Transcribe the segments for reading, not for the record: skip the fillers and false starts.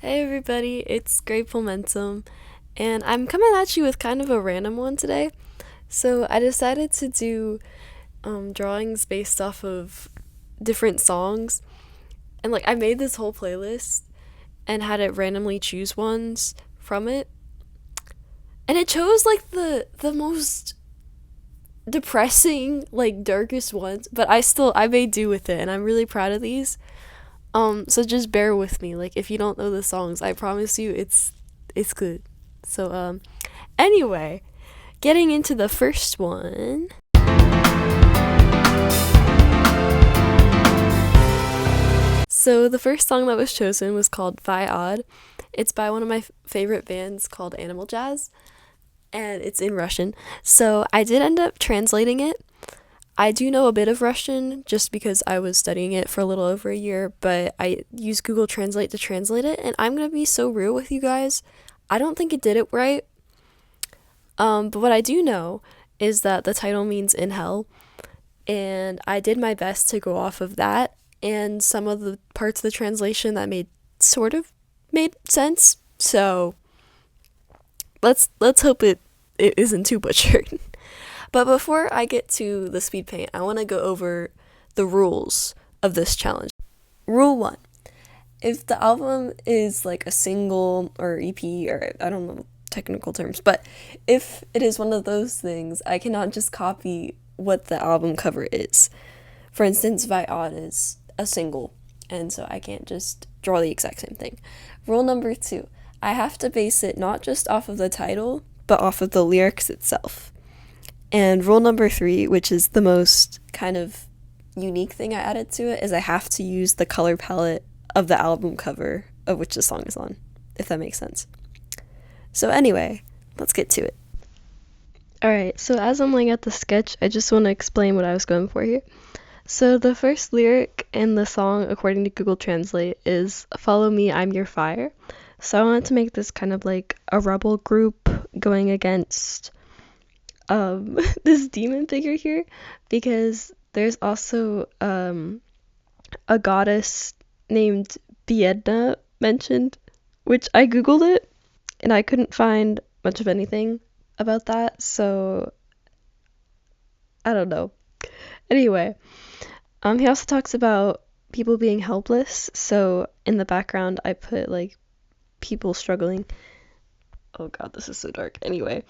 Hey everybody, it's Grateful Momentum, and I'm coming at you with kind of a random one today. So I decided to do drawings based off of different songs, and I made this whole playlist and had it randomly choose ones from it, and it chose the most depressing, darkest ones, but I made do with it, and I'm really proud of these. So just bear with me. Like if you don't know the songs, I promise you it's good. So anyway, getting into the first one. So the first song that was chosen was called Vi Odd. It's by one of my favorite bands called Animal Jazz, and it's in Russian. So I did end up translating it. I do know a bit of Russian just because I was studying it for a little over a year, but I used Google Translate to translate it, and I'm gonna be so real with you guys. I don't think it did it right. But what I do know is that the title means in hell, and I did my best to go off of that and some of the parts of the translation that made sense. So let's hope it isn't too butchered. But before I get to the speed paint, I want to go over the rules of this challenge. Rule 1. If the album is like a single or EP, or I don't know technical terms, but if it is one of those things, I cannot just copy what the album cover is. For instance, Vi Odd is a single, and so I can't just draw the exact same thing. Rule number 2. I have to base it not just off of the title, but off of the lyrics itself. And rule number 3, which is the most kind of unique thing I added to it, is I have to use the color palette of the album cover of which the song is on, if that makes sense. So anyway, let's get to it. Alright, so as I'm laying out the sketch, I just want to explain what I was going for here. So the first lyric in the song, according to Google Translate, is "Follow me, I'm your fire." So I wanted to make this kind of like a rebel group going against this demon figure here, because there's also a goddess named Biedna mentioned, which I googled it and I couldn't find much of anything about that, so I don't know. Anyway, he also talks about people being helpless, so in the background I put like people struggling. Oh god, this is so dark. Anyway,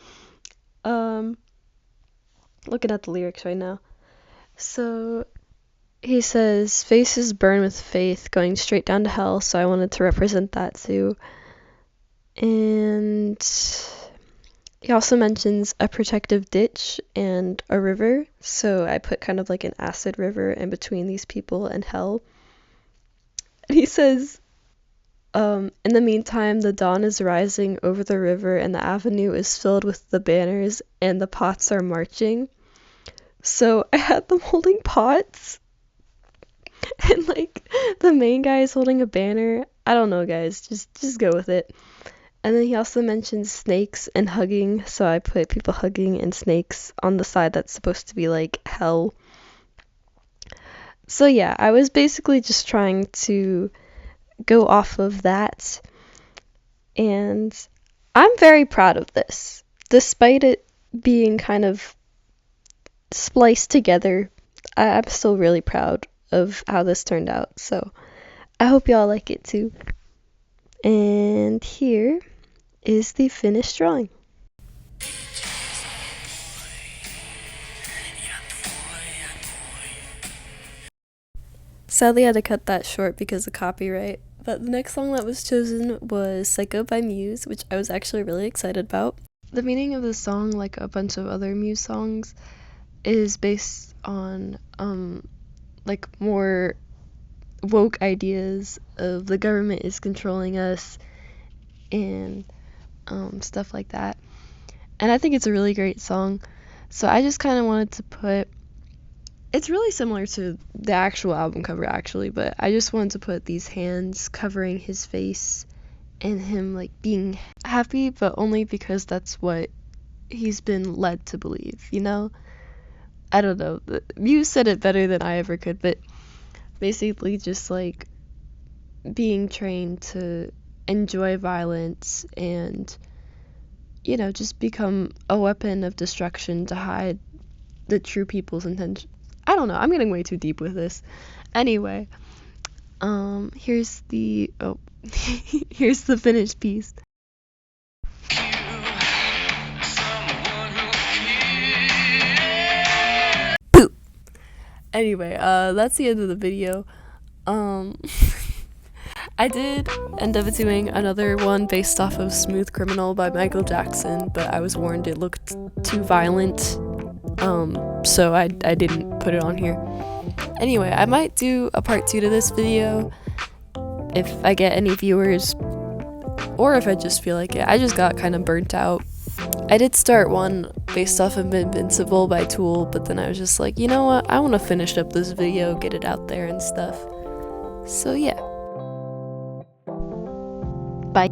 looking at the lyrics right now. So he says, "Faces burn with faith, going straight down to hell," so I wanted to represent that too. And he also mentions a protective ditch and a river, so I put kind of like an acid river in between these people and hell. And he says, in the meantime, the dawn is rising over the river, and the avenue is filled with the banners, and the pots are marching. So I had them holding pots, and like the main guy is holding a banner. I don't know, guys. Just go with it. And then he also mentions snakes and hugging, so I put people hugging and snakes on the side that's supposed to be like hell. So yeah, I was basically just trying to go off of that, and I'm very proud of this. Despite it being kind of spliced together, I'm still really proud of how this turned out. So I hope y'all like it too. And here is the finished drawing. Sadly, I had to cut that short because of copyright. But the next song that was chosen was Psycho by Muse, which I was actually really excited about. The meaning of the song, like a bunch of other Muse songs, is based on like more woke ideas of the government is controlling us and stuff like that. And I think it's a really great song. So I just kind of wanted to put, it's really similar to the actual album cover actually, but I just wanted to put these hands covering his face and him like being happy, but only because that's what he's been led to believe, you know? I don't know. Muse said it better than I ever could, but basically just like being trained to enjoy violence and, you know, just become a weapon of destruction to hide the true people's intention. I don't know, I'm getting way too deep with this. Anyway, here's the here's the finished piece. Poop. Anyway, that's the end of the video. I did end up doing another one based off of Smooth Criminal by Michael Jackson, but I was warned it looked too violent, so I didn't put it on here. Anyway, I might do a part 2 to this video if I get any viewers, or if I just feel like it. I just got kind of burnt out. I did start one based off of Invincible by Tool, but then I was just like, you know what, I want to finish up this video, get it out there and stuff. So yeah.